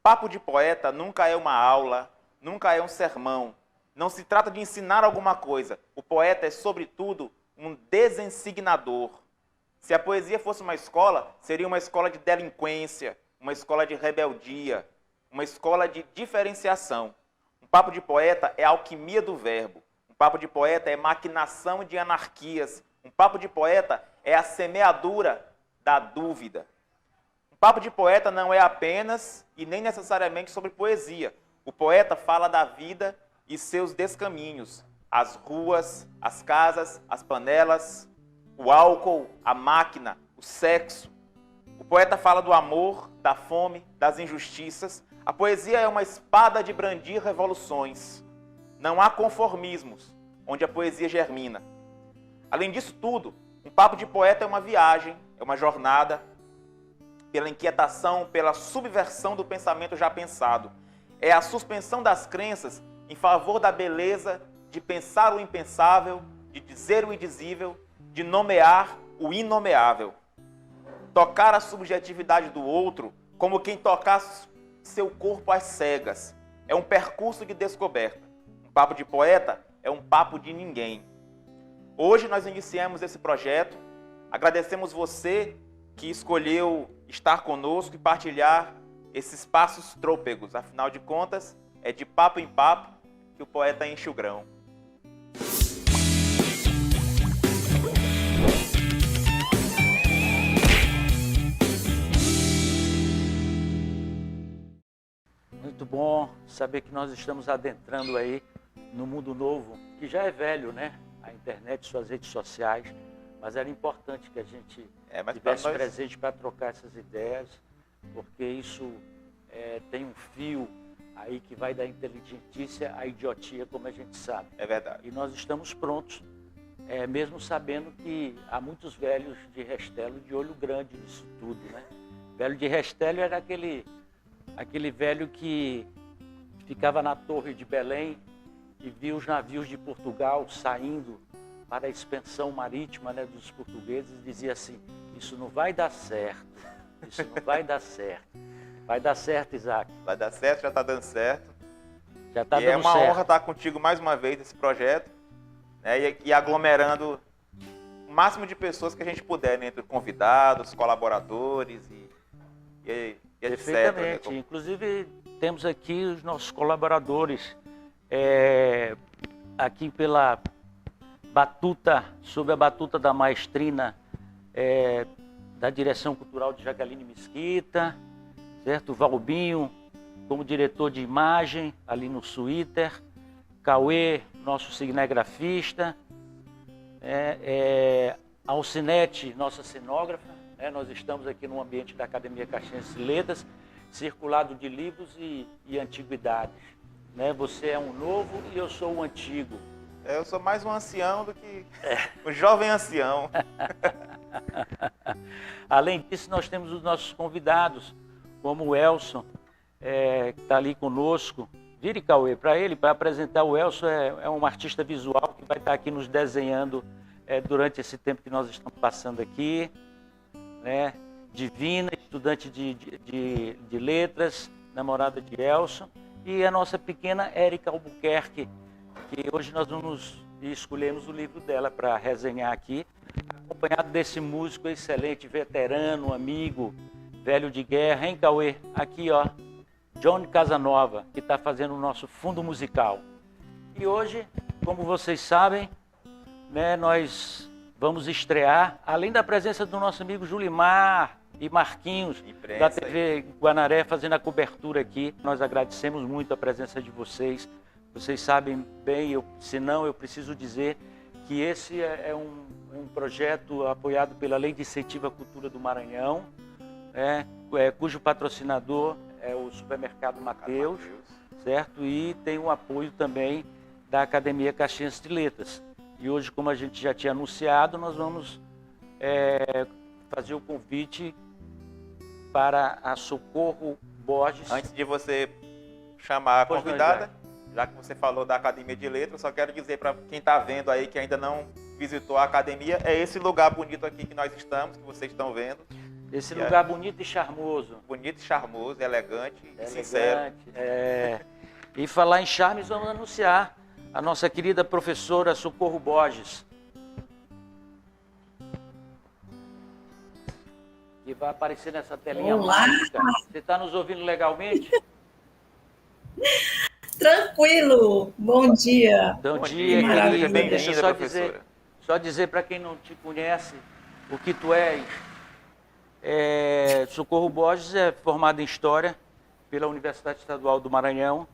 Papo de poeta nunca é uma aula, nunca é um sermão. Não se trata de ensinar alguma coisa. O poeta é, sobretudo, um desensignador. Se a poesia fosse uma escola, seria uma escola de delinquência, uma escola de rebeldia, uma escola de diferenciação. Um papo de poeta é a alquimia do verbo. Um papo de poeta é maquinação de anarquias. Um papo de poeta é a semeadura da dúvida. Um papo de poeta não é apenas e nem necessariamente sobre poesia. O poeta fala da vida e seus descaminhos. As ruas, as casas, as panelas, o álcool, a máquina, o sexo. O poeta fala do amor, da fome, das injustiças. A poesia é uma espada de brandir revoluções. Não há conformismos onde a poesia germina. Além disso tudo, um papo de poeta é uma viagem, é uma jornada pela inquietação, pela subversão do pensamento já pensado. É a suspensão das crenças em favor da beleza de pensar o impensável, de dizer o indizível, de nomear o inomeável. Tocar a subjetividade do outro como quem tocasse seu corpo às cegas. É um percurso de descoberta. Um papo de poeta é um papo de ninguém. Hoje nós iniciamos esse projeto. Agradecemos você que escolheu estar conosco e partilhar esses passos trôpegos. Afinal de contas, é de papo em papo que o poeta enche o grão. Muito bom saber que nós estamos adentrando aí no mundo novo, que já é velho, né? A internet, suas redes sociais, mas era importante que a gente tivesse presente para trocar essas ideias, porque isso tem um fio aí que vai da inteligentícia à idiotia, como a gente sabe. É verdade. E nós estamos prontos, mesmo sabendo que há muitos velhos de Restelo de olho grande nisso tudo, né? Velho de Restelo era aquele velho que ficava na Torre de Belém e via os navios de Portugal saindo para a expansão marítima, né, dos portugueses, e dizia assim: isso não vai dar certo, isso não vai dar certo. Vai dar certo, Isaac. Vai dar certo, já está dando certo. Já está dando certo. E é uma honra estar contigo mais uma vez nesse projeto, né, e aglomerando o máximo de pessoas que a gente puder, né, entre convidados, colaboradores e etc. Perfeitamente. Né? Inclusive, temos aqui os nossos colaboradores, aqui pela batuta, sob a batuta da maestrina da Direção Cultural de Jaqueline Mesquita, certo? Valbinho, como diretor de imagem, ali no Twitter, Cauê, nosso cinegrafista, Alcinete, nossa cenógrafa. Nós estamos aqui no ambiente da Academia Caxiense de Letras, circulado de livros e antiguidades. Você é um novo e eu sou um antigo. Eu sou mais um ancião do que um jovem ancião. Além disso, nós temos os nossos convidados, como o Elson, que está ali conosco. Vire, Cauê, para ele, para apresentar o Elson, é um artista visual que vai estar aqui nos desenhando durante esse tempo que nós estamos passando aqui. Divina, estudante de letras, namorada de Elson, e a nossa pequena Érica Albuquerque, que hoje nós escolhemos o livro dela para resenhar aqui, acompanhado desse músico excelente, veterano, amigo, velho de guerra, hein, Cauê? Aqui, ó, Johnny Casanova, que está fazendo o nosso fundo musical. E hoje, como vocês sabem, nós vamos estrear, além da presença do nosso amigo Julimar e Marquinhos, da TV Guanaré, fazendo a cobertura aqui. Nós agradecemos muito a presença de vocês. Vocês sabem bem, senão eu preciso dizer que esse é um projeto apoiado pela Lei de Incentivo à Cultura do Maranhão, cujo patrocinador é o Supermercado Mateus, certo? E tem o apoio também da Academia Caxiense de Letras. E hoje, como a gente já tinha anunciado, nós vamos fazer o convite para a Socorro Borges. Antes de você chamar a convidada, já que você falou da Academia de Letras, só quero dizer para quem está vendo aí que ainda não visitou a academia, é esse lugar bonito aqui que nós estamos, que vocês estão vendo. Esse lugar bonito e charmoso. Bonito, charmoso, elegante e sincero. E falar em charmes, vamos anunciar a nossa querida professora Socorro Borges, que vai aparecer nessa telinha mágica. Você está nos ouvindo legalmente? Tranquilo. Bom dia. Bom dia, querida. Deixa eu só dizer para quem não te conhece o que tu és. Socorro Borges é formada em História pela Universidade Estadual do Maranhão,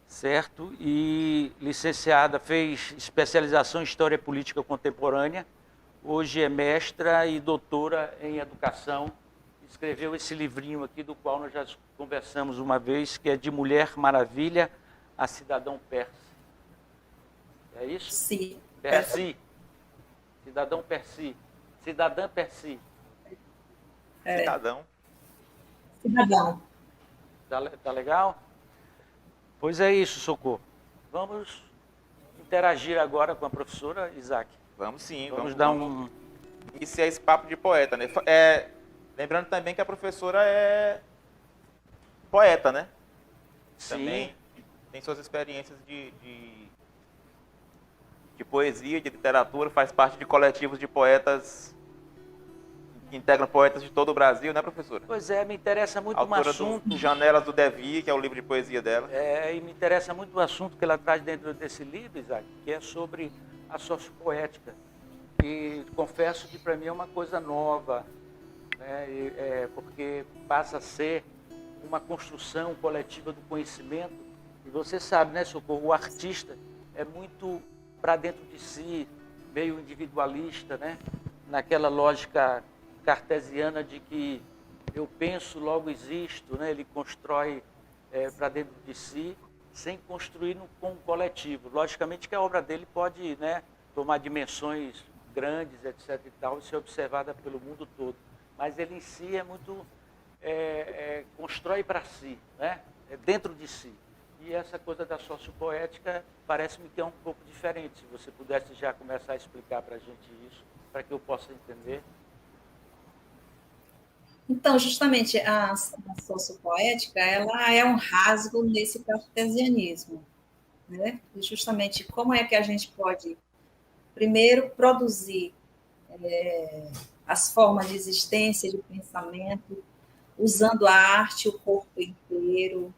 certo? E licenciada, fez especialização em História Política Contemporânea. Hoje é mestra e doutora em Educação. Escreveu esse livrinho aqui, do qual nós já conversamos uma vez, que é De Mulher Maravilha a Cidadão Perse. É isso? Sim. Persi. Cidadão Persi. Cidadã Persi. Cidadão. Cidadão. Tá legal? Pois é isso, Socorro. Vamos interagir agora com a professora Isaac. Vamos sim. Vamos dar um... Iniciar esse papo de poeta, né? Lembrando também que a professora é poeta, né? Sim. Também tem suas experiências de poesia, de literatura, faz parte de coletivos de poetas que integram poetas de todo o Brasil, né, professora? Pois é, me interessa muito um assunto... Janelas do Devi, que é o livro de poesia dela. E me interessa muito o assunto que ela traz dentro desse livro, Isaac, que é sobre a sociopoética. E confesso que para mim é uma coisa nova, né? Porque passa a ser uma construção coletiva do conhecimento. E você sabe, né, Socorro, o artista é muito para dentro de si, meio individualista, né? Naquela lógica cartesiana de que eu penso, logo existo, né? Ele constrói para dentro de si, sem construir com um coletivo. Logicamente que a obra dele pode, né, tomar dimensões grandes, etc. e tal, e ser observada pelo mundo todo. Mas ele em si é muito... constrói para si, né? Dentro de si. E essa coisa da sociopoética parece-me que é um pouco diferente. Se você pudesse já começar a explicar para a gente isso, para que eu possa entender. Então, justamente, a sociopoética, ela é um rasgo nesse cartesianismo, né? E justamente, como é que a gente pode, primeiro, produzir as formas de existência, de pensamento, usando a arte, o corpo inteiro,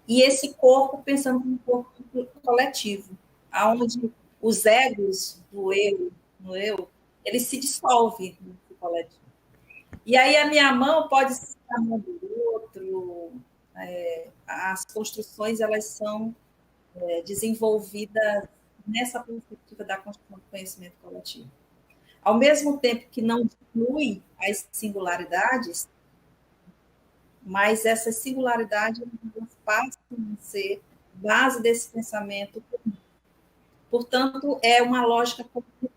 e esse corpo pensando no corpo coletivo, onde os egos do eu, no eu, ele se dissolve no coletivo. E aí a minha mão pode ser a mão do outro, as construções, elas são desenvolvidas nessa perspectiva da construção do conhecimento coletivo. Ao mesmo tempo que não diminui as singularidades, mas essas singularidades passam a ser base desse pensamento comum. Portanto, é uma lógica comunitária.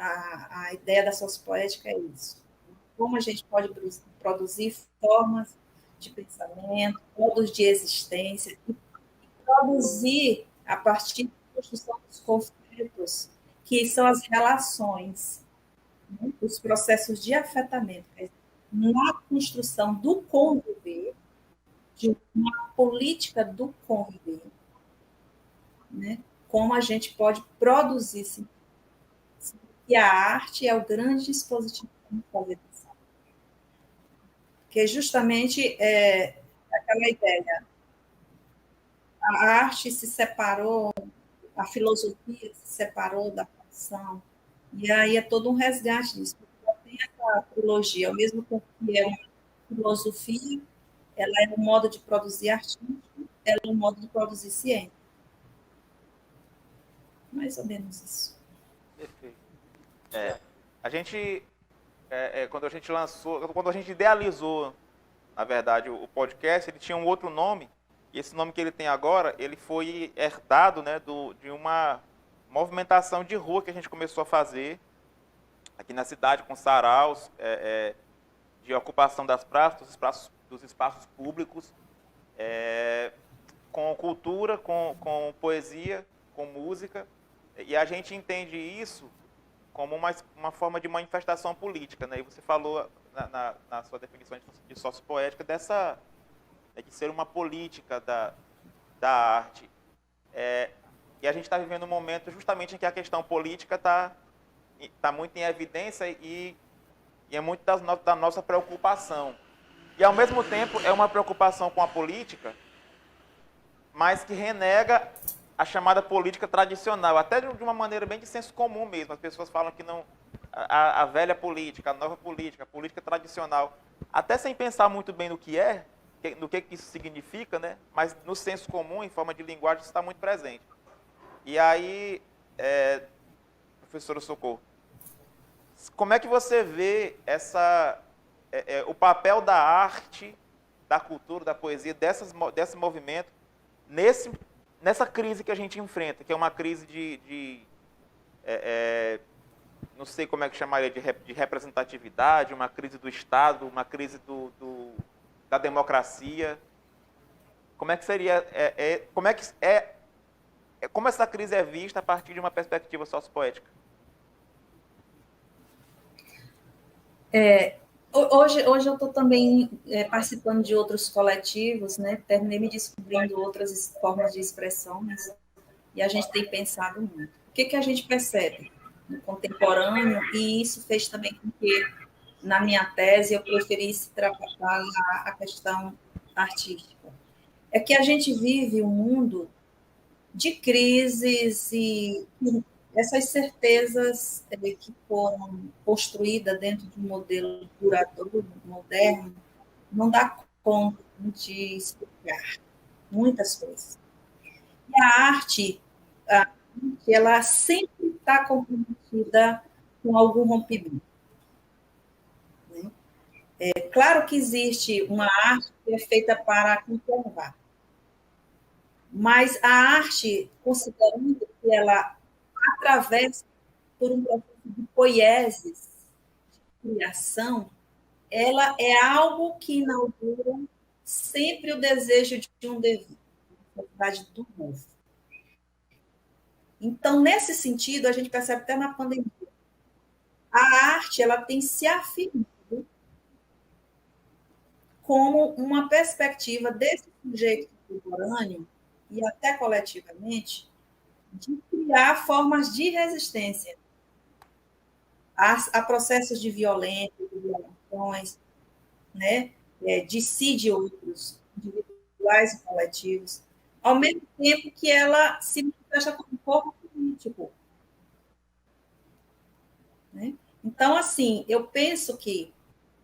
A ideia da sociopoética é isso. Como a gente pode produzir formas de pensamento, modos de existência, e produzir a partir da construção dos conflitos, que são as relações, né? Os processos de afetamento, na construção do conviver, de uma política do conviver, né? Como a gente pode produzir sentido. E a arte é o grande dispositivo de fazer isso. Porque justamente aquela ideia, a arte se separou, a filosofia se separou da ficção, e aí é todo um resgate disso. Tem essa trilogia, ao mesmo tempo que é uma filosofia, ela é um modo de produzir artístico, ela é um modo de produzir ciência. Mais ou menos isso. Perfeito. A gente, quando a gente idealizou, na verdade, o podcast, ele tinha um outro nome, e esse nome que ele tem agora, ele foi herdado, né, de uma movimentação de rua que a gente começou a fazer aqui na cidade, com saraus, de ocupação das praças, dos espaços públicos, com cultura, com poesia, com música, e a gente entende isso como uma forma de manifestação política, né? E você falou na sua definição de sociopoética de ser uma política da arte. E a gente está vivendo um momento justamente em que a questão política está muito em evidência e é muito da nossa preocupação. E, ao mesmo tempo, é uma preocupação com a política, mas que renega a chamada política tradicional, até de uma maneira bem de senso comum mesmo. As pessoas falam que não a velha política, a nova política, a política tradicional, até sem pensar muito bem no que isso significa, né? Mas no senso comum, em forma de linguagem, isso está muito presente. E aí, professora Socorro, como é que você vê o papel da arte, da cultura, da poesia, desse movimento nessa crise que a gente enfrenta, que é uma crise não sei como é que chamaria, de representatividade, uma crise do Estado, uma crise da democracia? Como é que seria, como essa crise é vista a partir de uma perspectiva sociopoética? Hoje eu estou também participando de outros coletivos, né? Terminei me descobrindo outras formas de expressão, e a gente tem pensado muito. O que a gente percebe no contemporâneo, e isso fez também com que, na minha tese, eu preferisse trabalhar a questão artística. É que a gente vive um mundo de crises e essas certezas que foram construídas dentro de um modelo duradouro, moderno, não dá conta de explicar muitas coisas. E a arte ela sempre está comprometida com algum rompimento. Né? Claro que existe uma arte que é feita para conservar, mas a arte, considerando que ela atravessa por um processo de poieses, de criação, ela é algo que inaugura sempre o desejo de um dever, a necessidade do novo. Então, nesse sentido, a gente percebe até na pandemia, a arte ela tem se afirmado como uma perspectiva desse sujeito contemporâneo e até coletivamente de criar formas de resistência a processos de violência, de violações, né? De si de outros, individuais e coletivos, ao mesmo tempo que ela se manifesta como um corpo político. Né? Então, assim, eu penso que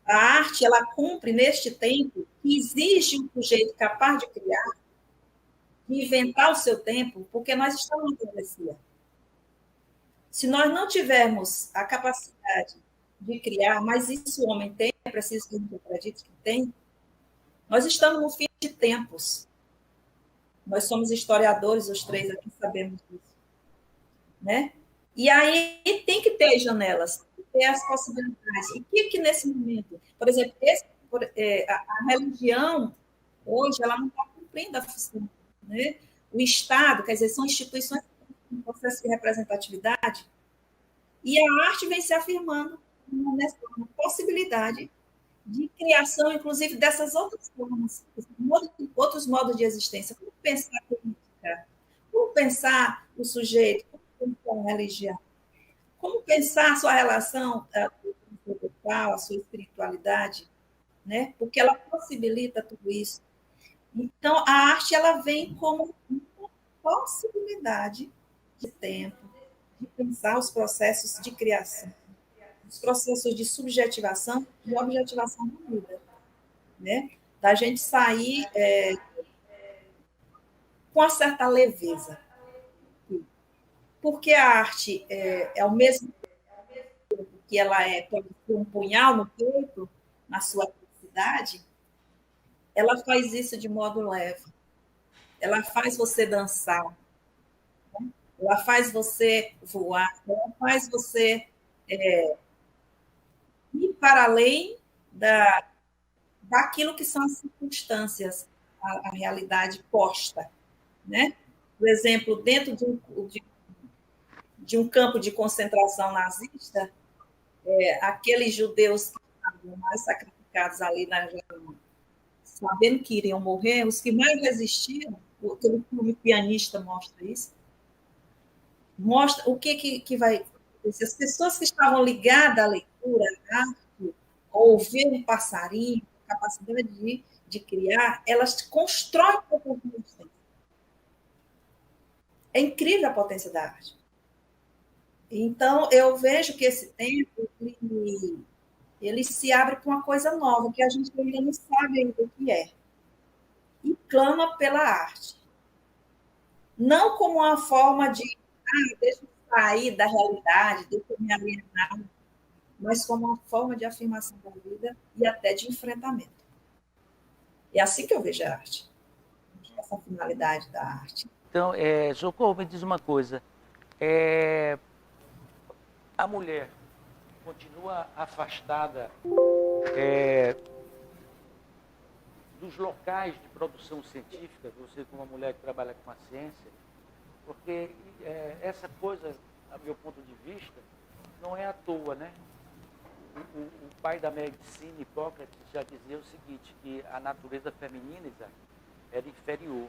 a arte ela cumpre neste tempo que exige um sujeito capaz de criar, de inventar o seu tempo, porque nós estamos na travessia. Se nós não tivermos a capacidade de criar, mas isso o homem tem, é preciso que a gente acredite que tem, nós estamos no fim de tempos. Nós somos historiadores, os três aqui sabemos disso. Né? E aí tem que ter as janelas, ter as possibilidades. E que nesse momento, por exemplo, a religião, hoje, ela não está cumprindo a função. Né? O Estado, quer dizer, são instituições que têm um processo de representatividade, e a arte vem se afirmando nessa possibilidade de criação, inclusive, dessas outras formas, outros modos de existência. Como pensar a política? Como pensar o sujeito? Como pensar a religião? Como pensar a sua relação a sua espiritualidade? Né? Porque ela possibilita tudo isso. Então, a arte ela vem como uma possibilidade de tempo, de pensar os processos de criação, os processos de subjetivação e objetivação da vida. Né? Da gente sair com uma certa leveza. Porque a arte é ao mesmo tempo que ela pode ser um punhal no peito, na sua capacidade, ela faz isso de modo leve. Ela faz você dançar. Né? Ela faz você voar. Ela faz você ir para além daquilo que são as circunstâncias, a realidade posta. Né? Por exemplo, dentro de de um campo de concentração nazista, aqueles judeus que estavam mais sacrificados ali na Alemanha, sabendo que iriam morrer, os que mais resistiram, aquele filme Pianista mostra isso, mostra o que vai acontecer. As pessoas que estavam ligadas à leitura, à arte, ou ouvir um passarinho, a capacidade de criar, elas constroem a própria existência. É incrível a potência da arte. Então, eu vejo que esse tempo ele se abre para uma coisa nova, que a gente ainda não sabe ainda o que é. E clama pela arte. Não como uma forma de, deixa eu sair da realidade, deixa eu me alienar, mas como uma forma de afirmação da vida e até de enfrentamento. É assim que eu vejo a arte. Essa finalidade da arte. Então, Socorro, me diz uma coisa. A mulher continua afastada dos locais de produção científica, você como uma mulher que trabalha com a ciência, porque essa coisa, a meu ponto de vista, não é à toa, né? O pai da medicina, Hipócrates, já dizia o seguinte, que a natureza feminina, Isaac, era inferior.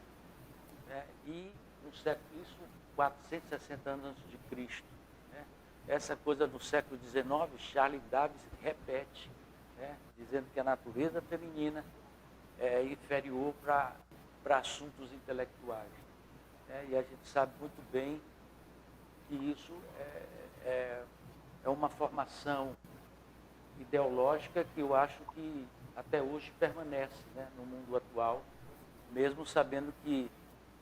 Né? E no século, isso 460 anos antes de Cristo. Né? Essa coisa do século XIX, Charles Davis repete, né? Dizendo que a natureza feminina é inferior para assuntos intelectuais. Né? E a gente sabe muito bem que isso é uma formação ideológica que eu acho que até hoje permanece, né, no mundo atual, mesmo sabendo que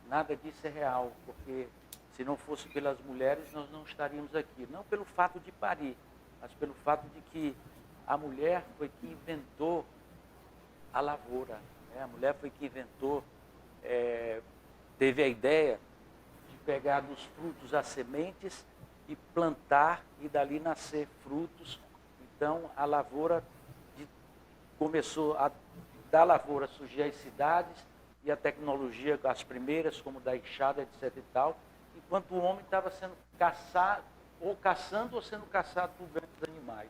nada disso é real, porque se não fosse pelas mulheres nós não estaríamos aqui. Não pelo fato de parir, mas pelo fato de que a mulher foi que inventou a lavoura. Né? A mulher foi que inventou, teve a ideia de pegar dos frutos as sementes e plantar e dali nascer frutos. Então, a lavoura começou da lavoura surgir as cidades e a tecnologia, as primeiras, como da enxada, etc. e tal, enquanto o homem estava sendo caçado, ou caçando ou sendo caçado por grandes animais.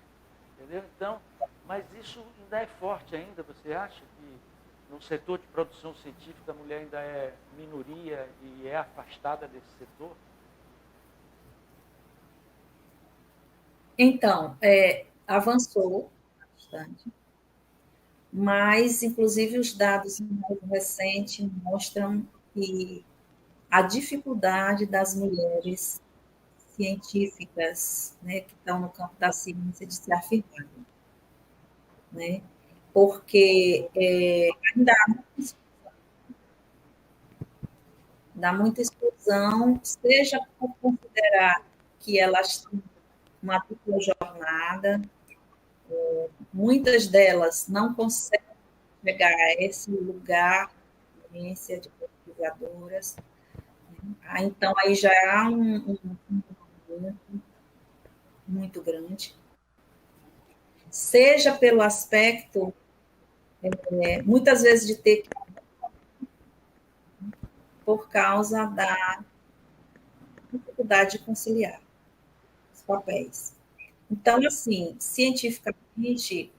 Entendeu? Então, mas isso ainda é forte ainda, você acha que no setor de produção científica a mulher ainda é minoria e é afastada desse setor? Então, avançou bastante, mas, inclusive, os dados mais recentes mostram que a dificuldade das mulheres científicas, né, que estão no campo da ciência, de se afirmar, né? Porque ainda dá muita exclusão, seja por considerar que elas têm uma dupla jornada, muitas delas não conseguem chegar a esse lugar de ciência, de pesquisadoras. Então, aí já há um muito grande. Seja pelo aspecto, muitas vezes, de ter que, por causa da dificuldade de conciliar os papéis. Então, assim, cientificamente,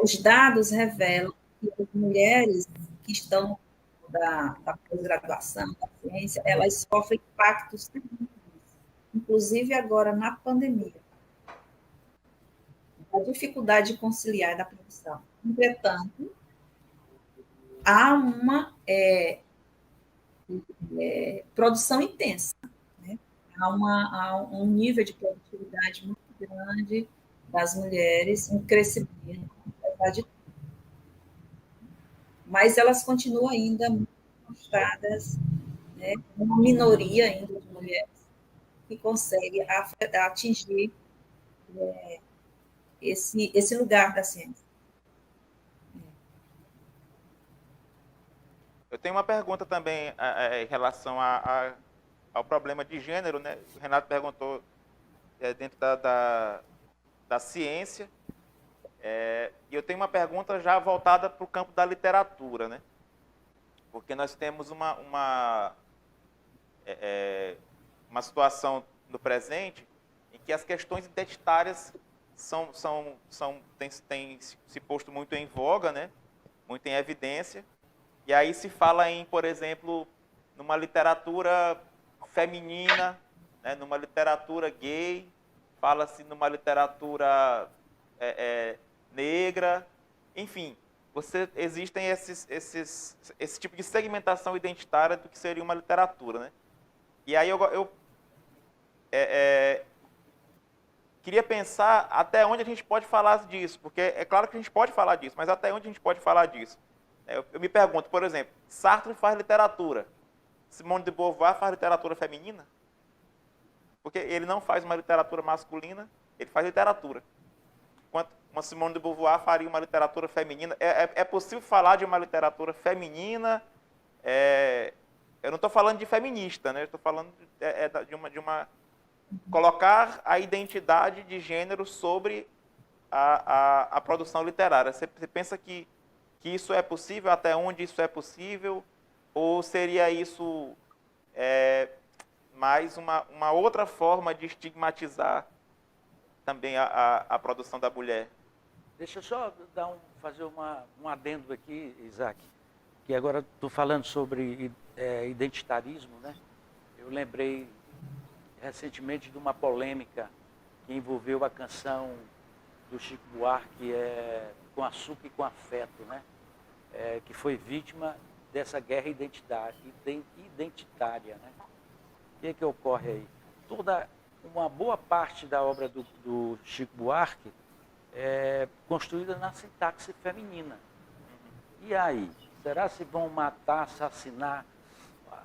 os dados revelam que as mulheres que estão da pós-graduação, da ciência, elas sofrem impactos terríveis, inclusive agora na pandemia. A dificuldade de conciliar da produção. Entretanto, há uma produção intensa, né? Há um nível de produtividade muito grande das mulheres, um crescimento, apesar de tudo. Mas elas continuam ainda muito mostradas, né, uma minoria ainda de mulheres que consegue atingir esse lugar da ciência. Eu tenho uma pergunta também em relação ao problema de gênero, né? O Renato perguntou dentro da ciência, e eu tenho uma pergunta já voltada para o campo da literatura, né? Porque nós temos uma situação no presente, em que as questões identitárias têm se posto muito em voga, né? Muito em evidência. E aí se fala em, por exemplo, numa literatura feminina, né? Numa literatura gay, fala-se numa literatura negra, enfim, existem esse tipo de segmentação identitária do que seria uma literatura, né? E aí eu queria pensar até onde a gente pode falar disso, porque é claro que a gente pode falar disso, mas até onde a gente pode falar disso? Eu me pergunto, por exemplo, Sartre faz literatura, Simone de Beauvoir faz literatura feminina? Porque ele não faz uma literatura masculina, ele faz literatura. Enquanto uma Simone de Beauvoir faria uma literatura feminina. É possível falar de uma literatura feminina? Eu não estou falando de feminista, né? Estou falando de uma colocar a identidade de gênero sobre a produção literária. Você pensa que isso é possível? Até onde isso é possível? Ou seria isso mais uma outra forma de estigmatizar também a produção da mulher? Deixa eu só fazer um adendo aqui, Isaac, que agora estou falando sobre identitarismo, né? Eu lembrei recentemente de uma polêmica que envolveu a canção do Chico Buarque, Com Açúcar e com Afeto, né? Que foi vítima dessa guerra identitária, né? O que ocorre aí? Uma boa parte da obra do Chico Buarque é construída na sintaxe feminina. E aí? Será se vão matar, assassinar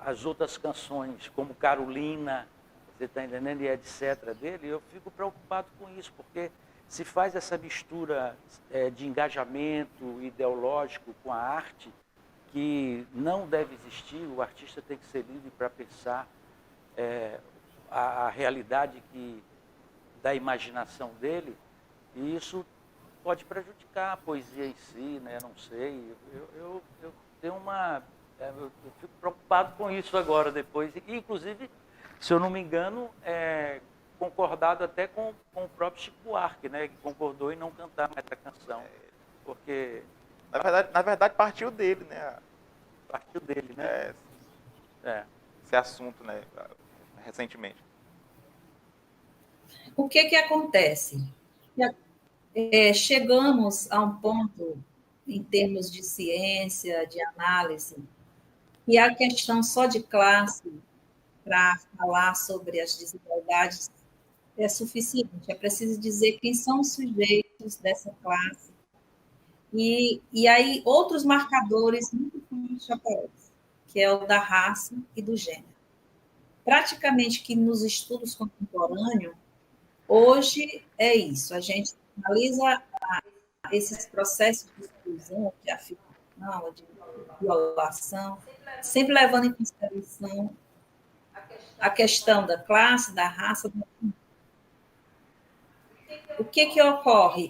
as outras canções, como Carolina, você está entendendo, e etc. dele? Eu fico preocupado com isso, porque se faz essa mistura de engajamento ideológico com a arte, que não deve existir, o artista tem que ser livre para pensar a realidade da imaginação dele, e isso pode prejudicar a poesia em si, né? Não sei. Eu tenho eu fico preocupado com isso agora, depois. E, inclusive, se eu não me engano, concordado até com o próprio Chico Buarque, né? Que concordou em não cantar mais a canção. Porque... Na verdade partiu dele, né? Partiu dele, né? Esse assunto, né? Recentemente. O que acontece? Chegamos a um ponto, em termos de ciência, de análise, e a questão só de classe para falar sobre as desigualdades é suficiente. É preciso dizer quem são os sujeitos dessa classe. E aí, outros marcadores muito fortes aparecem, que é o da raça e do gênero. Praticamente que nos estudos contemporâneos, hoje é isso, a gente analisa esses processos de exclusão, de afirmação, de violação, sempre levando em consideração a questão da classe, da raça. O que ocorre?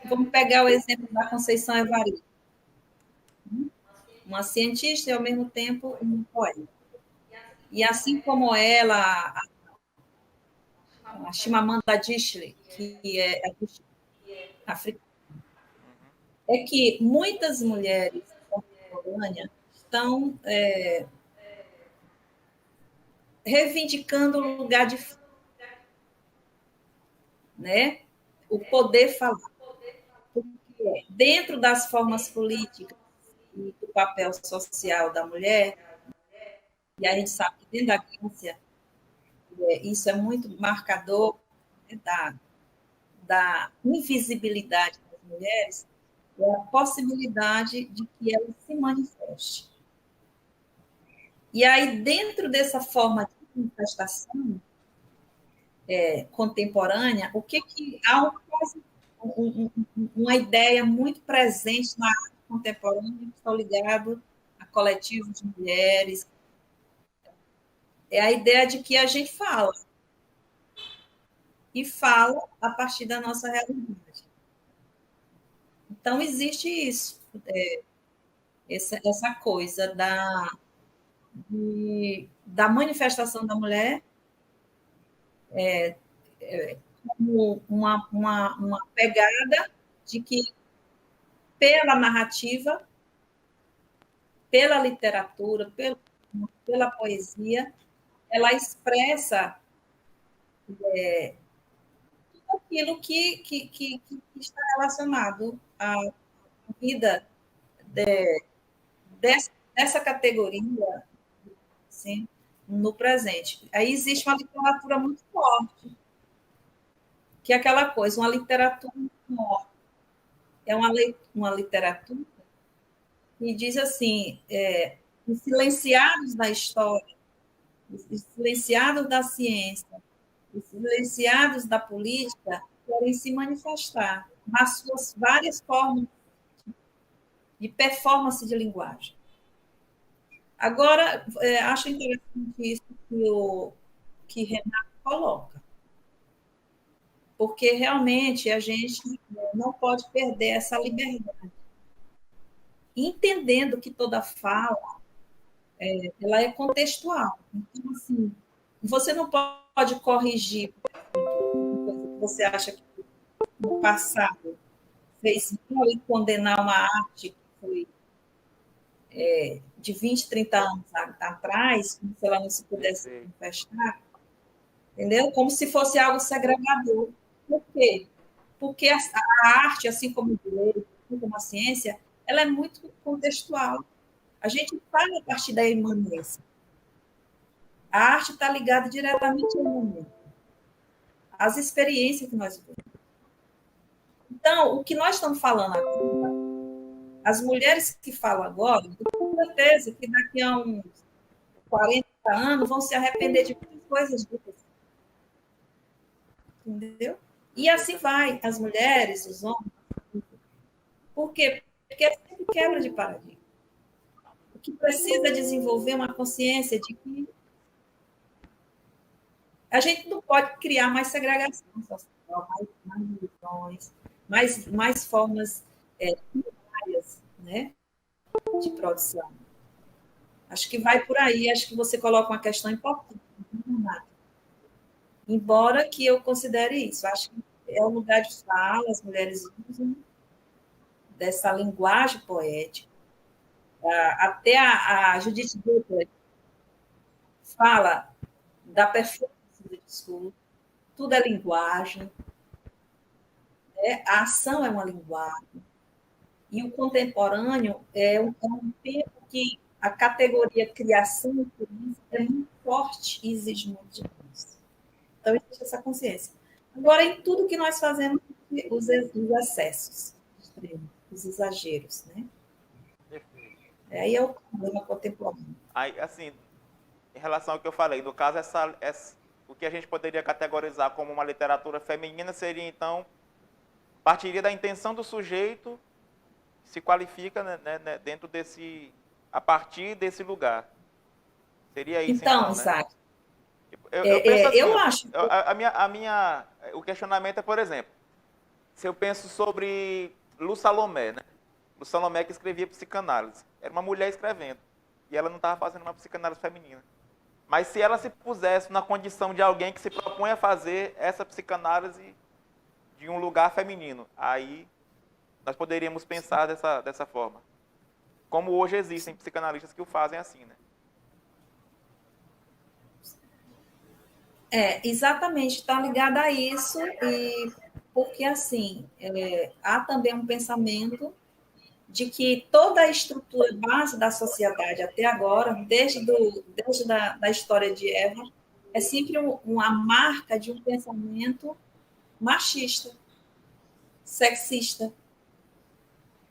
Vamos pegar o exemplo da Conceição Evaristo, uma cientista e, ao mesmo tempo, um poeta. E assim como ela, a Chimamanda Adichie, que é africana, é que muitas mulheres contemporâneas estão reivindicando o lugar de fala, né? O poder falar. Porque dentro das formas políticas e do papel social da mulher, e a gente sabe que dentro da Grécia isso é muito marcador, né, da invisibilidade das mulheres, é a possibilidade de que ela se manifeste. E aí, dentro dessa forma de manifestação contemporânea, o que há uma ideia muito presente na arte contemporânea que está ligado a coletivos de mulheres, é a ideia de que a gente fala, e fala a partir da nossa realidade. Então, existe isso, essa coisa da manifestação da mulher como uma pegada de que, pela narrativa, pela literatura, pela poesia, ela expressa tudo aquilo que está relacionado à vida dessa categoria, assim, no presente. Aí existe uma literatura muito forte, que é aquela coisa, uma literatura morta. É uma literatura que diz assim, os silenciados da história, os silenciados da ciência, os silenciados da política querem se manifestar nas suas várias formas de performance de linguagem. Agora, acho interessante isso que Renato coloca, porque realmente a gente não pode perder essa liberdade, entendendo que toda fala ela é contextual. Então, assim, você não pode corrigir coisa que você acha que no passado fez mal e condenar uma arte que foi de 20, 30 anos atrás, como se ela não se pudesse manifestar, entendeu? Como se fosse algo segregador. Por quê? Porque a arte, assim como o direito, assim como a ciência, ela é muito contextual. A gente fala a partir da imanência. A arte está ligada diretamente ao momento, às experiências que nós vivemos. Então, o que nós estamos falando agora, as mulheres que falam agora, com certeza que daqui a uns 40 anos vão se arrepender de muitas coisas ditas. Entendeu? E assim vai, as mulheres, os homens. Por quê? Porque é sempre quebra de paradigma. O que precisa é desenvolver uma consciência de que a gente não pode criar mais segregação social, mais divisões, mais formas primárias, né, de produção. Acho que vai por aí, acho que você coloca uma questão importante. Embora que eu considere isso, acho que é um lugar de fala, as mulheres usam dessa linguagem poética. Até a Judith Butler fala da performance do discurso, tudo é linguagem, né? A ação é uma linguagem, e o contemporâneo é um tempo que a categoria criação é muito forte e exige muito de nós. Então, existe essa consciência. Agora, em tudo que nós fazemos, os excessos, os exageros, né? Aí é o problema contemporâneo. Aí, assim, em relação ao que eu falei, no caso, o que a gente poderia categorizar como uma literatura feminina seria, então, partiria da intenção do sujeito, se qualifica, né, dentro desse, a partir desse lugar. Seria isso, então, né? Exato. Eu penso assim, eu acho. O questionamento é, por exemplo, se eu penso sobre Lu Salomé, né? Lu Salomé que escrevia psicanálise. Era uma mulher escrevendo. E ela não estava fazendo uma psicanálise feminina. Mas se ela se pusesse na condição de alguém que se propõe a fazer essa psicanálise de um lugar feminino, aí nós poderíamos pensar dessa forma. Como hoje existem psicanalistas que o fazem assim, né? Exatamente, está ligada a isso, e porque assim, há também um pensamento de que toda a estrutura base da sociedade até agora, desde da história de Eva, é sempre uma marca de um pensamento machista, sexista,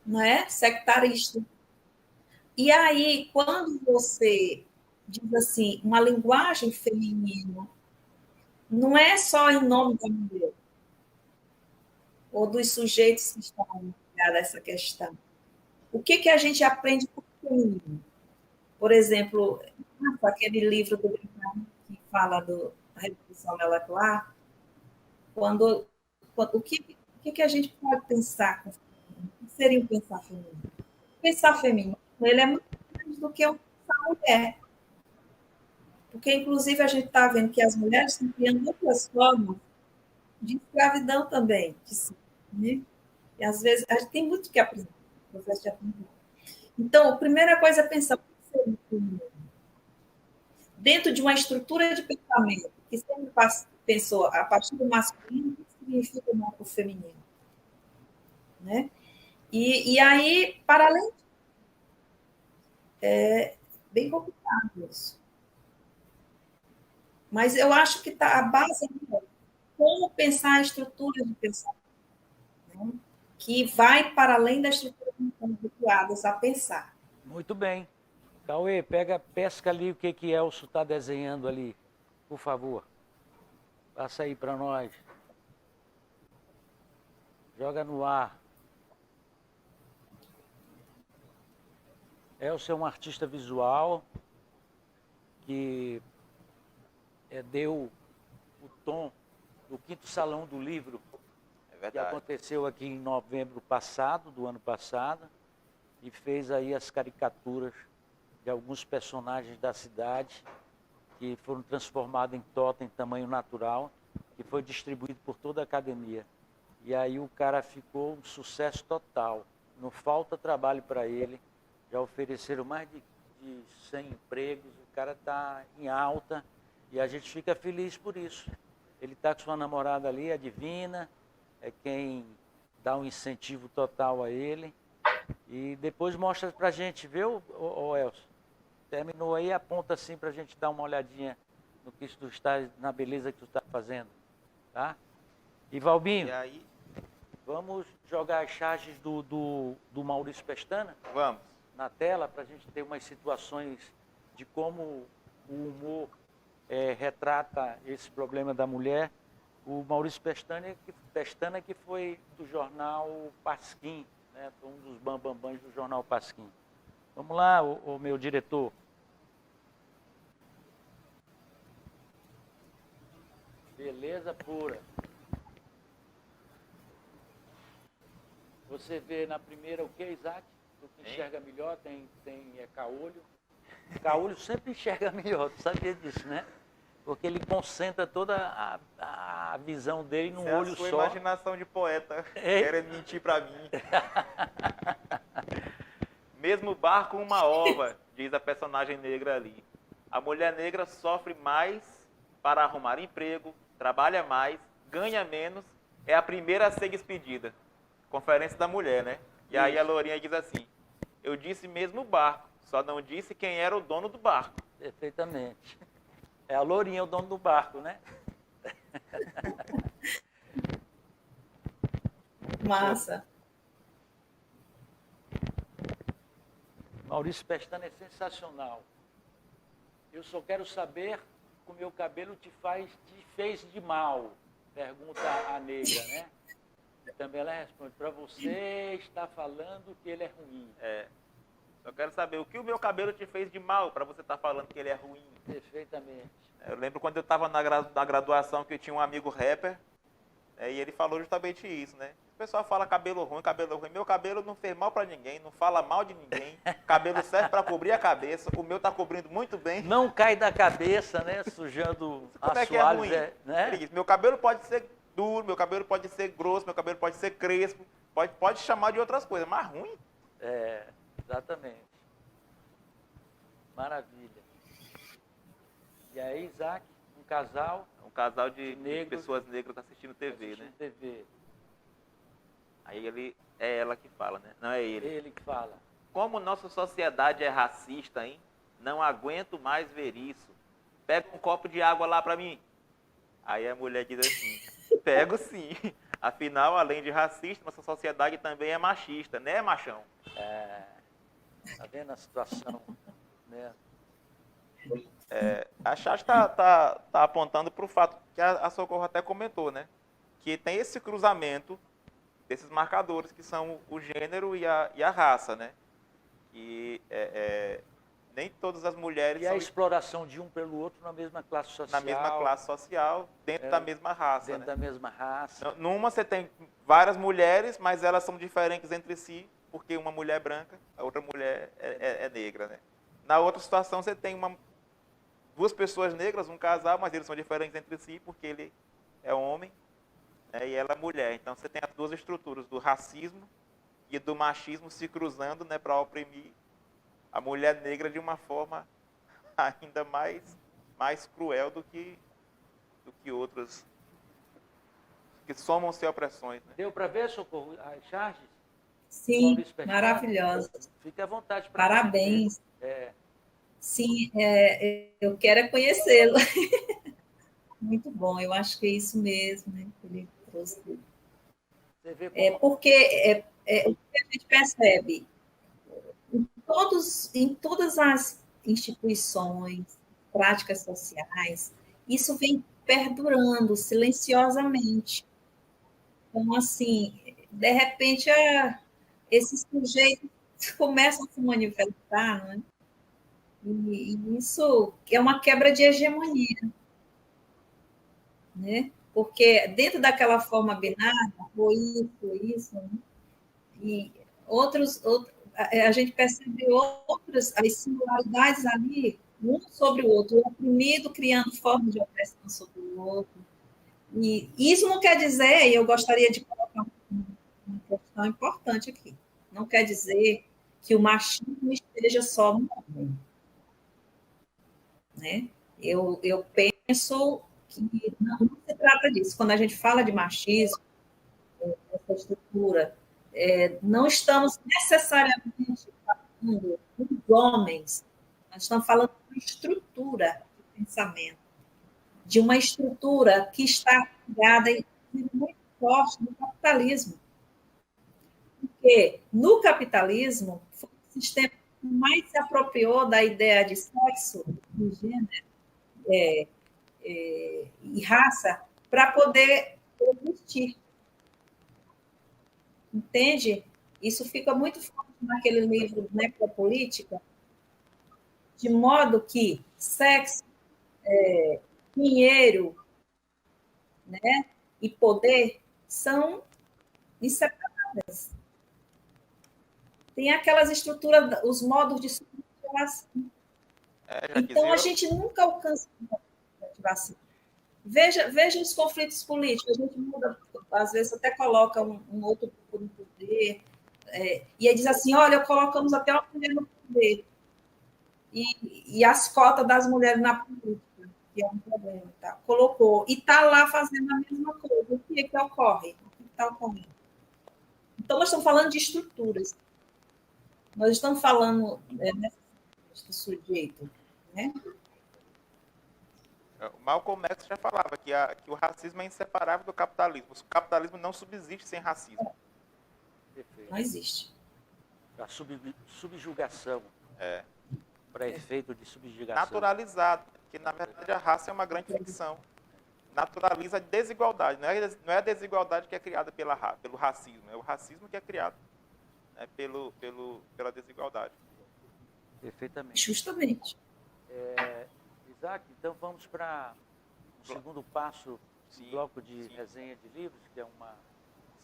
não é? Sectarista. E aí, quando você diz assim, uma linguagem feminina, não é só em nome da mulher, ou dos sujeitos que estão ligados a essa questão. O que a gente aprende com o feminino? Por exemplo, aquele livro do Britânico que fala da Revolução Molecular, o que a gente pode pensar com o feminino? O que seria um pensar feminino? O pensar feminino, ele é muito mais do que um pensar mulher. Porque, inclusive, a gente está vendo que as mulheres estão criando outras formas de escravidão também, né? E, às vezes, a gente tem muito que aprender, processo de aprendizado. Então, a primeira coisa é pensar dentro de uma estrutura de pensamento que sempre pensou a partir do masculino, o que significa o feminino, né? E aí, para além disso, é bem complicado isso. Mas eu acho que a base é como pensar a estrutura de pensamento, né? Que vai para além da estrutura que estamos habituados a pensar. Muito bem. Cauê, pesca ali o que Elcio está desenhando ali, por favor. Passa aí para nós. Joga no ar. Elcio é um artista visual que deu o tom do 5º Salão do Livro, que aconteceu aqui em novembro passado, do ano passado, e fez aí as caricaturas de alguns personagens da cidade que foram transformados em totem em tamanho natural, que foi distribuído por toda a academia. E aí o cara ficou um sucesso total. Não falta trabalho para ele. Já ofereceram mais de 100 empregos, o cara está em alta e a gente fica feliz por isso. Ele está com sua namorada ali, a Divina, é quem dá um incentivo total a ele. E depois mostra para a gente, viu, Elcio? Terminou aí, aponta assim para a gente dar uma olhadinha no que tu está, na beleza que tu está fazendo, tá? E Valbinho, E aí? Vamos jogar as charges do Maurício Pestana? Vamos. Na tela, para a gente ter umas situações de como o humor retrata esse problema da mulher. O Maurício Pestana que foi do jornal Pasquim, né? Um dos bambambãs do jornal Pasquim. Vamos lá, o meu diretor. Beleza pura. Você vê na primeira o que, Isaac? O que enxerga melhor tem caolho. Caolho sempre enxerga melhor, tu sabia disso, né? Porque ele concentra toda a visão dele num olho só. É a sua imaginação de poeta querendo mentir para mim. Mesmo barco uma ova, diz a personagem negra ali. A mulher negra sofre mais para arrumar emprego, trabalha mais, ganha menos, é a primeira a ser despedida. Conferência da mulher, né? E aí a Lourinha diz assim, eu disse mesmo barco, só não disse quem era o dono do barco. Perfeitamente. É a Lourinha o dono do barco, né? Massa. Maurício Pestana é sensacional. Eu só quero saber que o meu cabelo te fez de mal, pergunta a negra, né? E também ela responde, para você está falando que ele é ruim. Só quero saber o que o meu cabelo te fez de mal para você estar falando que ele é ruim. Perfeitamente. Eu lembro quando eu estava na graduação que eu tinha um amigo rapper, e ele falou justamente isso, né? O pessoal fala cabelo ruim. Meu cabelo não fez mal para ninguém, não fala mal de ninguém. Cabelo serve para cobrir a cabeça. O meu está cobrindo muito bem. Não cai da cabeça, né? Sujando como assoalhos, que é ruim? né? Ele diz, meu cabelo pode ser duro, meu cabelo pode ser grosso, meu cabelo pode ser crespo, pode chamar de outras coisas, mas ruim? Exatamente. Maravilha. E aí, Isaac, um casal de pessoas negras assistindo TV, né? TV. Aí é ela que fala, né? Não é ele. Ele que fala. Como nossa sociedade é racista, hein? Não aguento mais ver isso. Pega um copo de água lá pra mim. Aí a mulher diz assim, pego sim. Afinal, além de racista, nossa sociedade também é machista, né, machão? Tá vendo a situação, né? A Charge tá apontando para o fato que a Socorro até comentou, né? Que tem esse cruzamento desses marcadores que são o gênero e a raça, né? E nem todas as mulheres e a exploração de um pelo outro na mesma classe social. Na mesma classe social, dentro da mesma raça. Dentro da mesma raça. Numa você tem várias mulheres, mas elas são diferentes entre si, porque uma mulher é branca, a outra mulher é negra, né? Na outra situação você tem duas pessoas negras, um casal, mas eles são diferentes entre si porque ele é homem, né, e ela é mulher. Então você tem as duas estruturas do racismo e do machismo se cruzando, né, para oprimir a mulher negra de uma forma ainda mais cruel do que outras que somam-se opressões. Né? Deu para ver, Socorro, as charges? Sim, maravilhosa. Fique à vontade. Parabéns. Sim, eu quero conhecê-lo. Muito bom, eu acho que é isso mesmo, né? Ele trouxe. Você vê como... Porque o que a gente percebe em todas as instituições, práticas sociais, isso vem perdurando silenciosamente. Então, assim, de repente, esses sujeitos começam a se manifestar, não é? E isso é uma quebra de hegemonia, né? Porque dentro daquela forma binária, ou isso, né? E a gente percebe outras, as singularidades ali, um sobre o outro, o oprimido criando formas de opressão sobre o outro. E isso não quer dizer, e eu gostaria de colocar uma questão importante aqui, não quer dizer que o machismo esteja só no homem. Né? Eu penso que não se trata disso. Quando a gente fala de machismo, essa estrutura, não estamos necessariamente falando dos homens, nós estamos falando de uma estrutura de pensamento, de uma estrutura que está ligada muito forte no capitalismo. Porque no capitalismo foi o sistema que mais se apropriou da ideia de sexo, de gênero e raça para poder existir. Entende? Isso fica muito forte naquele livro Necropolítica, de modo que sexo, dinheiro, né, e poder são inseparáveis. Tem aquelas estruturas, os modos de subjetivação. Então, a gente nunca alcança a subjetivação. Veja os conflitos políticos, a gente muda, às vezes até coloca um outro grupo no poder, e aí diz assim, olha, colocamos até uma mulher no poder, e as cotas das mulheres na política, que é um problema, tá? Colocou, e está lá fazendo a mesma coisa. O que ocorre? O que está ocorrendo? Então, nós estamos falando de estruturas. Nós estamos falando do sujeito, né? O Malcolm X já falava que o racismo é inseparável do capitalismo. O capitalismo não subsiste sem racismo. Perfeito. Não existe. A subjugação. Para efeito de subjugação. Naturalizado. Porque, na verdade, a raça é uma grande ficção. Naturaliza a desigualdade. Não é a desigualdade que é criada pelo racismo. É o racismo que é criado, né, pela desigualdade. Perfeitamente. Justamente. Isaac, então vamos para o segundo passo do bloco de resenha de livros, que é uma...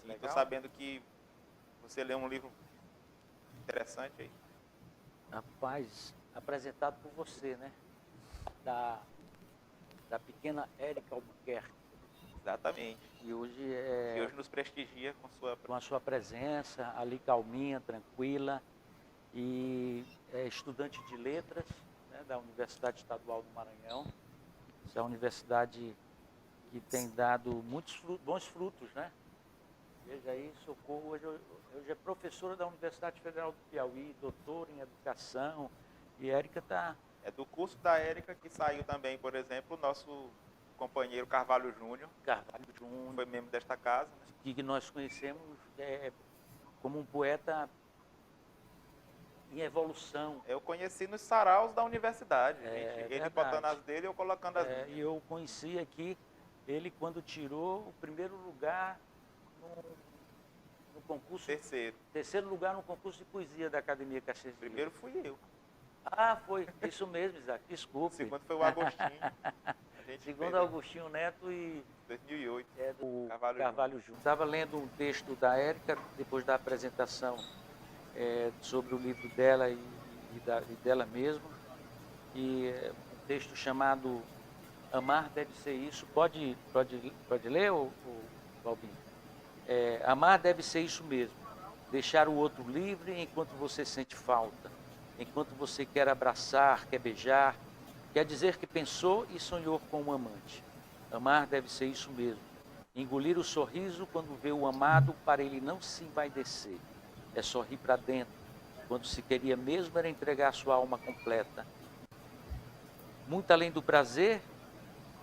Sim, estou sabendo que você leu um livro interessante aí. Rapaz, apresentado por você, né? Da pequena Érica Albuquerque. Exatamente. E hoje nos prestigia com a sua presença, ali calminha, tranquila, e é estudante de letras, né, da Universidade Estadual do Maranhão. Essa é uma universidade que tem dado muitos bons frutos, né? Veja aí, Socorro, hoje é professora da Universidade Federal do Piauí, doutora em educação, e Érica está... É do curso da Érica que saiu também, por exemplo, o nosso companheiro Carvalho Júnior. Foi membro desta casa. Né? Que nós conhecemos como um poeta em evolução. Eu conheci nos saraus da universidade. Ele botando as dele e eu colocando as minhas. E eu conheci aqui ele quando tirou o primeiro lugar no concurso. Terceiro lugar no concurso de poesia da Academia Caxias. Primeiro fui eu. Ah, foi isso mesmo, Isaac. Desculpe. O segundo foi o Agostinho. Segundo Agostinho Neto e... 2008. Do Carvalho Júnior. Estava lendo um texto da Érica, depois da apresentação sobre o livro dela e dela mesma. E texto chamado Amar Deve Ser Isso. Pode ler, Balbinho? Amar deve ser isso mesmo. Deixar o outro livre enquanto você sente falta. Enquanto você quer abraçar, quer beijar. Quer dizer que pensou e sonhou com um amante. Amar deve ser isso mesmo. Engolir o sorriso quando vê o amado para ele não se envaidecer. É sorrir para dentro, quando se queria mesmo era entregar sua alma completa. Muito além do prazer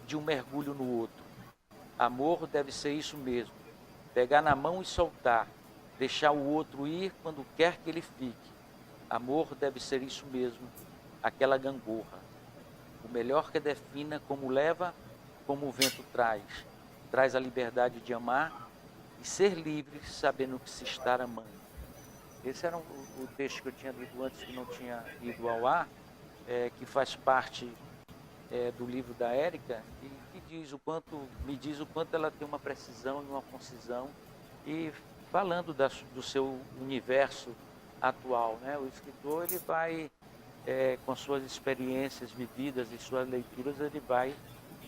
de um mergulho no outro. Amor deve ser isso mesmo. Pegar na mão e soltar. Deixar o outro ir quando quer que ele fique. Amor deve ser isso mesmo. Aquela gangorra. O melhor que defina como leva, como o vento traz. Traz a liberdade de amar e ser livre sabendo que se está amando. Esse era o texto que eu tinha lido antes, que não tinha ido ao ar, que faz parte do livro da Érica, e que me diz o quanto ela tem uma precisão e uma concisão, e falando do seu universo atual, né? O escritor, ele vai, com suas experiências vividas e suas leituras, ele vai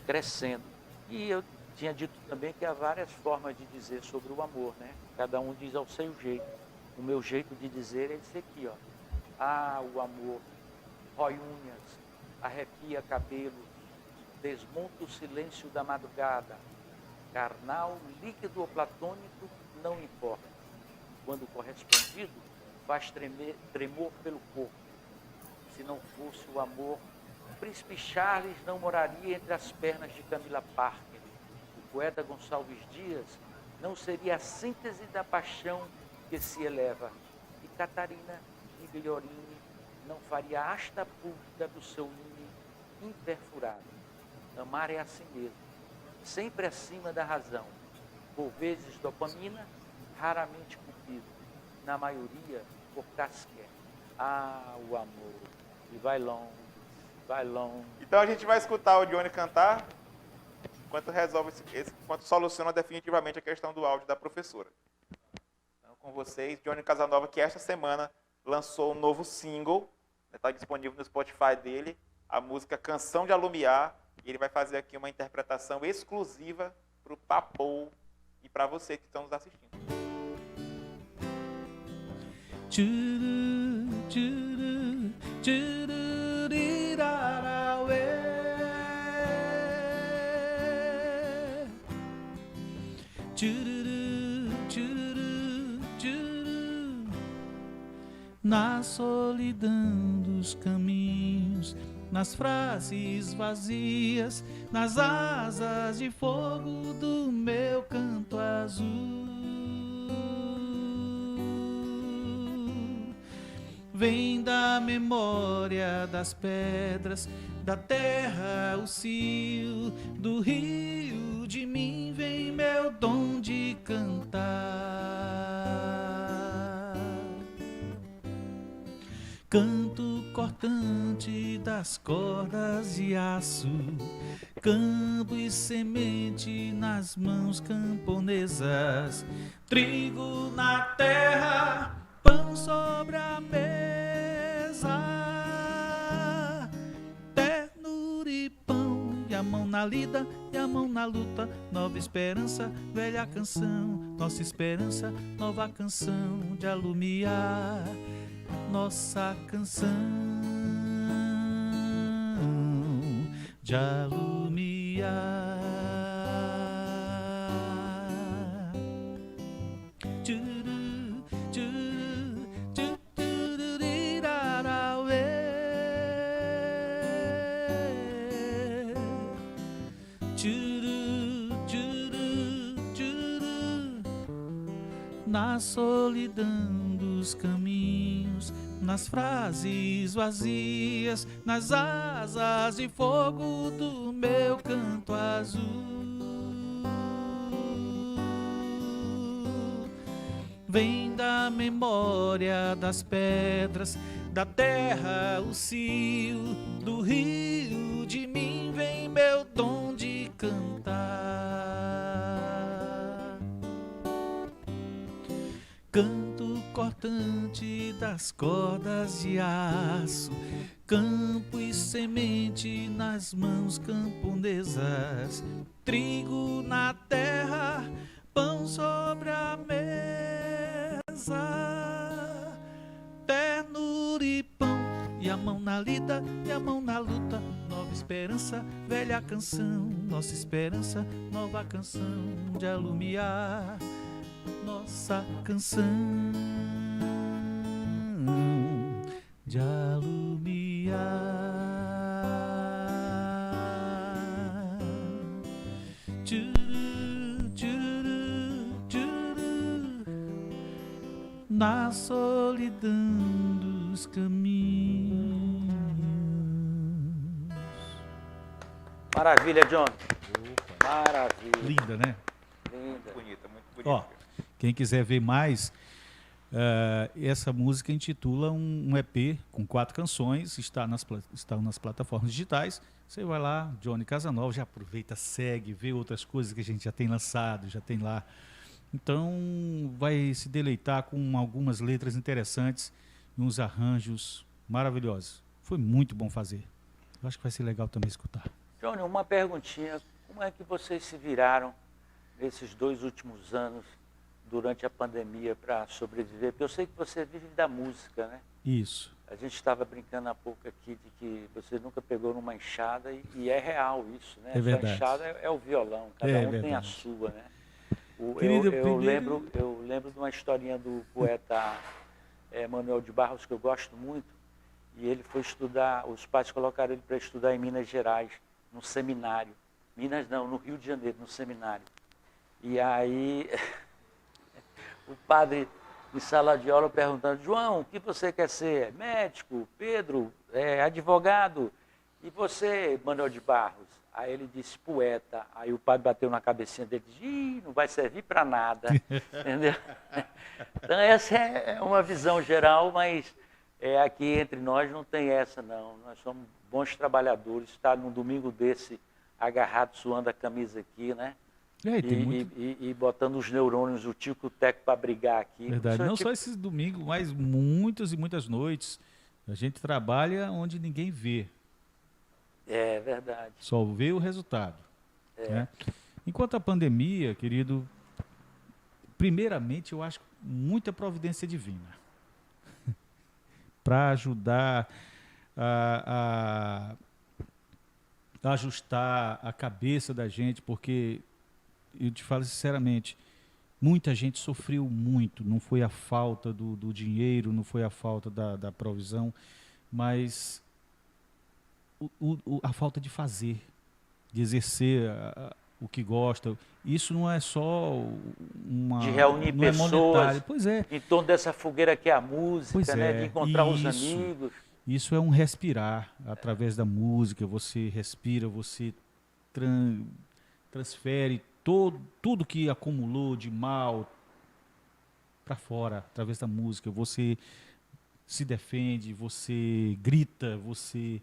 crescendo. E eu tinha dito também que há várias formas de dizer sobre o amor, né? Cada um diz ao seu jeito. O meu jeito de dizer é esse aqui, ó. Ah, o amor rói unhas, arrepia cabelos, desmonta o silêncio da madrugada. Carnal, líquido ou platônico, não importa. Quando correspondido, faz tremor pelo corpo. Se não fosse o amor, Príncipe Charles não moraria entre as pernas de Camila Parker. O poeta Gonçalves Dias não seria a síntese da paixão que se eleva. E Catarina Migliorini não faria a asta pública do seu hino imperfurado. Amar é assim mesmo, sempre acima da razão. Por vezes dopamina, raramente cupido. Na maioria, por casquer. Ah, o amor. E vai longe, vai longe. Então a gente vai escutar o Johnny cantar, enquanto resolve enquanto soluciona definitivamente a questão do áudio da professora. Então, com vocês, Johnny Casanova, que esta semana lançou um novo single, está disponível no Spotify dele, a música Canção de Alumiar, e ele vai fazer aqui uma interpretação exclusiva para o Papou e para você que estão nos assistindo. Na solidão dos caminhos, nas frases vazias, nas asas de fogo do meu canto azul, vem da memória das pedras, da terra o cio, do rio de mim vem meu dom de cantar. Canto cortante das cordas de aço, campo e semente nas mãos camponesas, trigo na terra, pão sobre a mesa, ternura e pão, e a mão na lida e a mão na luta, nova esperança, velha canção, nossa esperança, nova canção de alumiar. Nossa canção de alumiar. Tchuru, tchuru, tchuru, irarauê. Tchuru, tchuru, tchuru. Na solidão dos caminhos, nas frases vazias, nas asas de fogo do meu canto azul, vem da memória das pedras, da terra o cio, do rio de mim vem meu dom de cantar. Canto cortante palpitante das cordas de aço, campo e semente nas mãos camponesas, trigo na terra, pão sobre a mesa, ternura e pão, e a mão na lida e a mão na luta, nova esperança, velha canção, nossa esperança, nova canção de alumiar, nossa canção de alumiar. Tchuru, tchuru, tchuru, na solidão dos caminhos. Maravilha, John. Maravilha. Linda, né? Muito bonita, muito bonita. Ó, quem quiser ver mais, essa música intitula um EP com 4 canções, está nas plataformas digitais. Você vai lá, Johnny Casanova, já aproveita, segue, vê outras coisas que a gente já tem lançado, já tem lá. Então vai se deleitar com algumas letras interessantes e uns arranjos maravilhosos. Foi muito bom fazer. Eu acho que vai ser legal também escutar. Johnny, uma perguntinha. Como é que vocês se viraram nesses 2 últimos anos durante a pandemia para sobreviver? Porque eu sei que você vive da música, né? Isso. A gente estava brincando há pouco aqui de que você nunca pegou numa enxada e é real isso, né? É verdade. A enxada é o violão, cada um verdade. tem a sua, né? Querido, eu lembro de uma historinha do poeta Manuel de Barros, que eu gosto muito, e ele foi estudar, os pais colocaram ele para estudar em Minas Gerais, no seminário. Minas não, no Rio de Janeiro, no seminário. E aí, o padre em sala de aula perguntando: João, o que você quer ser? Médico? Pedro? Advogado? E você, Manuel de Barros? Aí ele disse: poeta. Aí o padre bateu na cabecinha dele e disse: ih, não vai servir para nada. Entendeu? Então essa é uma visão geral, mas aqui entre nós não tem essa não. Nós somos bons trabalhadores. Estar num domingo desse agarrado, suando a camisa aqui, né? E botando os neurônios, o tico-teco para brigar aqui. Verdade. Não só esses domingos, mas muitas e muitas noites. A gente trabalha onde ninguém vê. É verdade. Só vê o resultado. Né? Enquanto a pandemia, querido, primeiramente eu acho muita providência divina para ajudar a ajustar a cabeça da gente, porque eu te falo sinceramente, muita gente sofreu muito. Não foi a falta do dinheiro, não foi a falta da provisão, mas a falta de fazer, de exercer o que gosta. Isso não é só de reunir pessoas pois é, em torno dessa fogueira que é a música, né? De encontrar os amigos. Isso é um respirar através da música. Você respira, você transfere tudo que acumulou de mal para fora através da música. Você se defende, você grita, você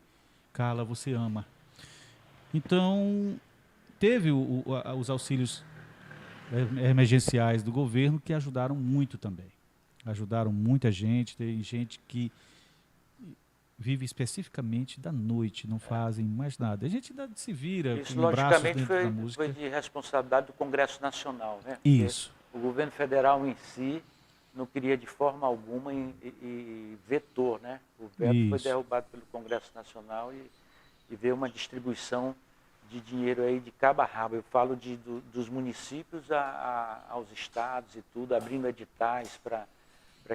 cala, você ama. Então, teve os auxílios emergenciais do governo que ajudaram muito também. Ajudaram muita gente. Tem gente que vive especificamente da noite, não fazem mais nada. A gente ainda se vira isso, com braços dentro da logicamente, música. foi de responsabilidade do Congresso Nacional, né? Isso. Porque o governo federal em si não queria de forma alguma e vetou, né? O veto foi derrubado pelo Congresso Nacional e veio uma distribuição de dinheiro aí de cabo a rabo. Eu falo dos municípios aos estados e tudo, abrindo editais para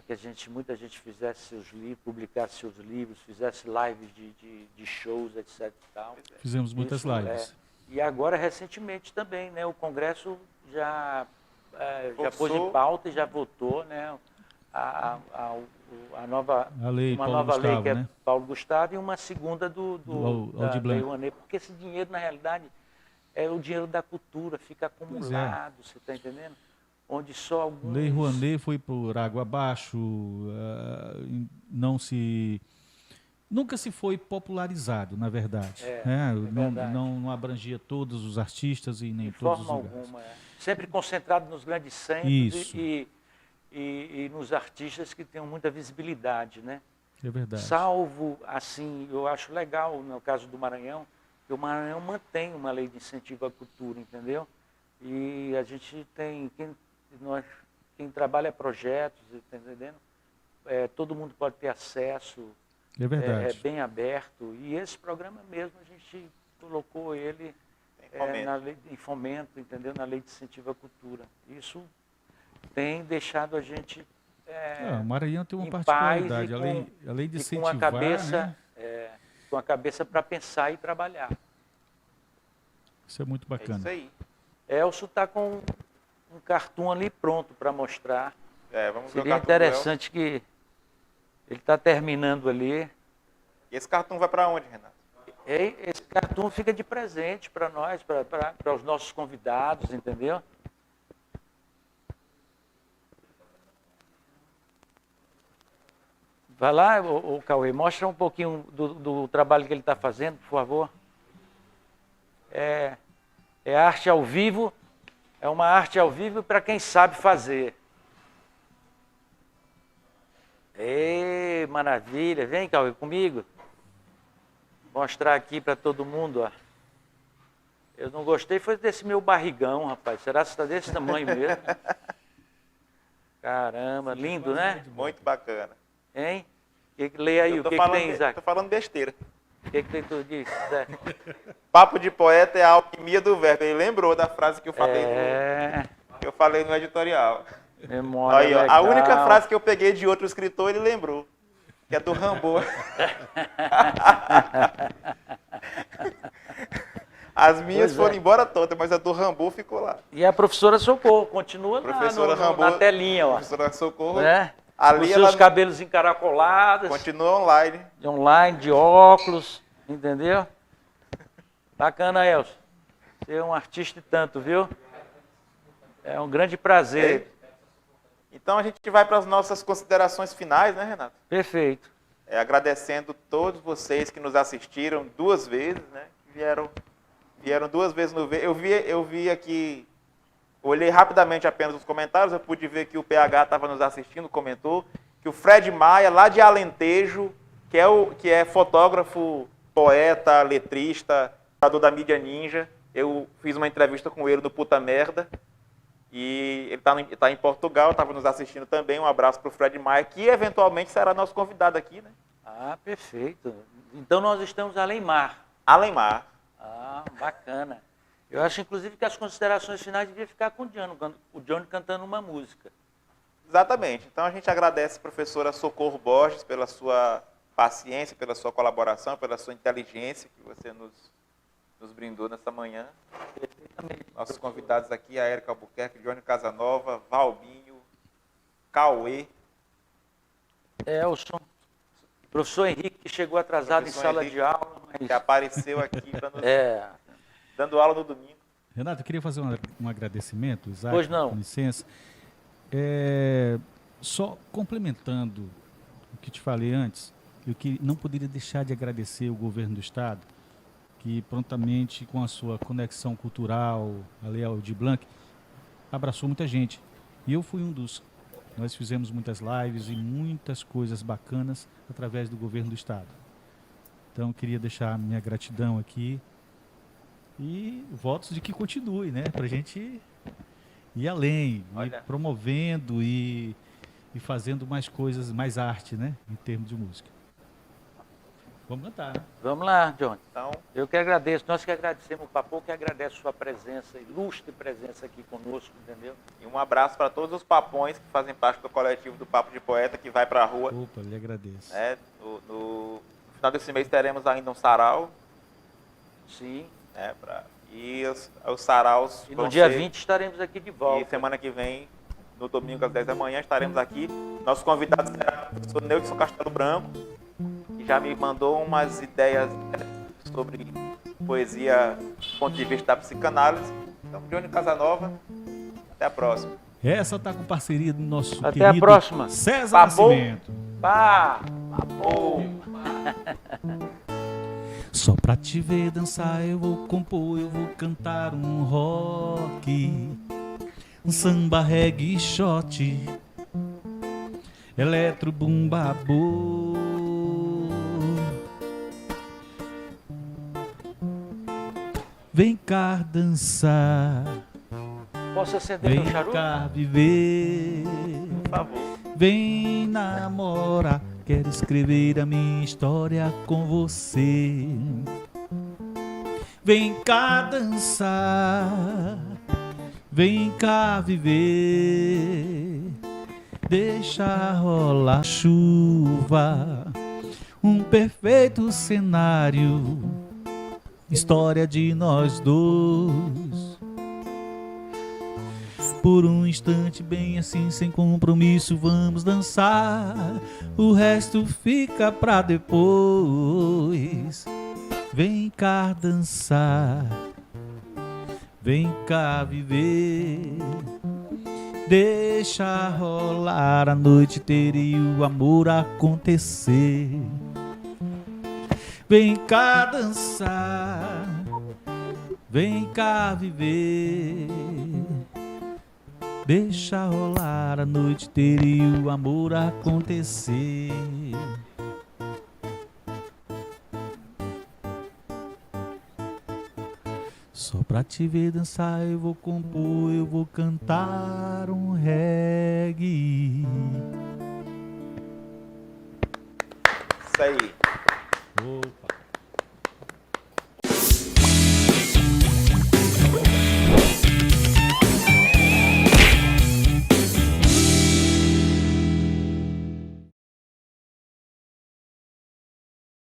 que muita gente fizesse seus livros, publicasse seus livros, fizesse lives de shows, etc. E tal. Fizemos muitas lives. E agora, recentemente também, né? O Congresso já pôs em pauta e já votou, né? Uma lei que é né? Paulo Gustavo e uma segunda da Lei Rouanet, porque esse dinheiro, na realidade, é o dinheiro da cultura, fica acumulado, você está entendendo? Onde só alguns... Lei Rouanet foi por água abaixo, nunca se foi popularizado, na verdade. Não abrangia todos os artistas e nem todos os lugares. De forma alguma. Sempre concentrado nos grandes centros. Isso. E e nos artistas que tenham muita visibilidade, né? É verdade. Salvo, assim, eu acho legal, no caso do Maranhão, que o Maranhão mantém uma lei de incentivo à cultura, entendeu? E a gente tem, quem trabalha projetos, tá entendendo? Todo mundo pode ter acesso, É verdade. é bem aberto. E esse programa mesmo, a gente colocou ele na lei de fomento, entendeu? Na lei de incentivo à cultura. Isso tem deixado a gente O Maranhão tem uma em particularidade, paz além de e incentivar, com a cabeça, né? com a cabeça para pensar e trabalhar. Isso é muito É bacana. isso aí. Elcio está com um cartoon ali pronto para mostrar. Vamos ver o Seria cartoon do Elcio. interessante que ele está terminando ali. E esse cartoon vai para onde, Renato? Esse cartoon fica de presente para nós, para os nossos convidados, entendeu? Vai lá, o Cauê, mostra um pouquinho do trabalho que ele está fazendo, por favor. É arte ao vivo, é uma arte ao vivo para quem sabe fazer. Maravilha, vem, Cauê, comigo. Mostrar aqui para todo mundo, ó. Eu não gostei, foi desse meu barrigão, rapaz. Será que está desse tamanho mesmo? Caramba, lindo, né? Muito bacana. Hein? Lê aí, o que tem, Isaac? Tô falando besteira. O que tu disse? Papo de poeta é a alquimia do verbo. Ele lembrou da frase que eu falei, que eu falei no editorial. Memória Aí, ó, legal. a única frase que eu peguei de outro escritor, ele lembrou. Que é do Rambo. As minhas foram embora todas, mas a do Rambo ficou lá. E a professora Socorro continua Professora lá Rambo, na telinha, ó. Professora Socorro. Né? Ali com seus cabelos encaracolados. Continua online. De óculos, entendeu? Bacana, Elcio. Você é um artista e tanto, viu? É um grande prazer. Então a gente vai para as nossas considerações finais, né, Renato? Perfeito. Agradecendo todos vocês que nos assistiram 2 vezes, né? Vieram 2 vezes no vídeo. Eu vi aqui, olhei rapidamente apenas os comentários, eu pude ver que o PH estava nos assistindo, comentou, que o Fred Maia, lá de Alentejo, que é fotógrafo, poeta, letrista, criador da mídia ninja, eu fiz uma entrevista com ele no Puta Merda, e ele está em Portugal, estava nos assistindo também. Um abraço para o Fred Maia, que eventualmente será nosso convidado aqui, né? Ah, perfeito. Então nós estamos além mar. Além mar. Ah, bacana. Eu acho, inclusive, que as considerações finais deviam ficar com o Johnny cantando uma música. Exatamente. Então a gente agradece a professora Socorro Borges pela sua paciência, pela sua colaboração, pela sua inteligência que você nos brindou nessa manhã. Nossos convidados aqui, a Érica Albuquerque, Johnny Casanova, Valbinho, Cauê. Elson. Professor Henrique, que chegou atrasado Professor em sala Henrique, de aula. Que apareceu aqui para nos dando aula no domingo. Renato, eu queria fazer um agradecimento, Isaac, Pois não. com licença. Só complementando o que te falei antes, eu que não poderia deixar de agradecer o governo do Estado, que prontamente, com a sua conexão cultural, a Lei Aldir Blanc, abraçou muita gente. E eu fui um dos. Nós fizemos muitas lives e muitas coisas bacanas através do governo do Estado. Então, eu queria deixar minha gratidão aqui e votos de que continue, né? Para a gente ir além, ir promovendo e fazendo mais coisas, mais arte, né? Em termos de música. Vamos cantar, né? Vamos lá, Johnny. Então, Eu que agradeço, nós que agradecemos o Papo, que agradece sua presença, ilustre presença aqui conosco, entendeu? e um abraço para todos os papões que fazem parte do coletivo do Papo de Poeta, que vai para a rua. Opa, lhe agradeço. No final desse mês teremos ainda um sarau. Sim. E os saraus E vão no dia ser, 20 estaremos aqui de E volta. semana que vem, no domingo às 10 da manhã, estaremos aqui. Nosso convidado será o professor Neudson Castelo Branco, que já me mandou umas ideias sobre poesia do ponto de vista da psicanálise. Então, Johnny Casanova, até a próxima. Essa tá com parceria do nosso Até querido a próxima. César Papo. Nascimento. Papo! Só pra te ver dançar eu vou compor, eu vou cantar um rock, um samba reggae shot. eletro bumbabô. Vem cá dançar, Posso acender vem meu charuto? cá viver, Por favor. vem namorar, quero escrever a minha história com você. Vem cá dançar, vem cá viver, deixa rolar chuva, um perfeito cenário, história de nós dois. Por um instante bem assim, sem compromisso, vamos dançar, o resto fica pra depois. Vem cá dançar, vem cá viver, deixa rolar a noite inteira e o amor acontecer. Vem cá dançar, vem cá viver, deixa rolar a noite inteira e o amor acontecer. Só pra te ver dançar eu vou compor, eu vou cantar um reggae. Isso aí. Opa.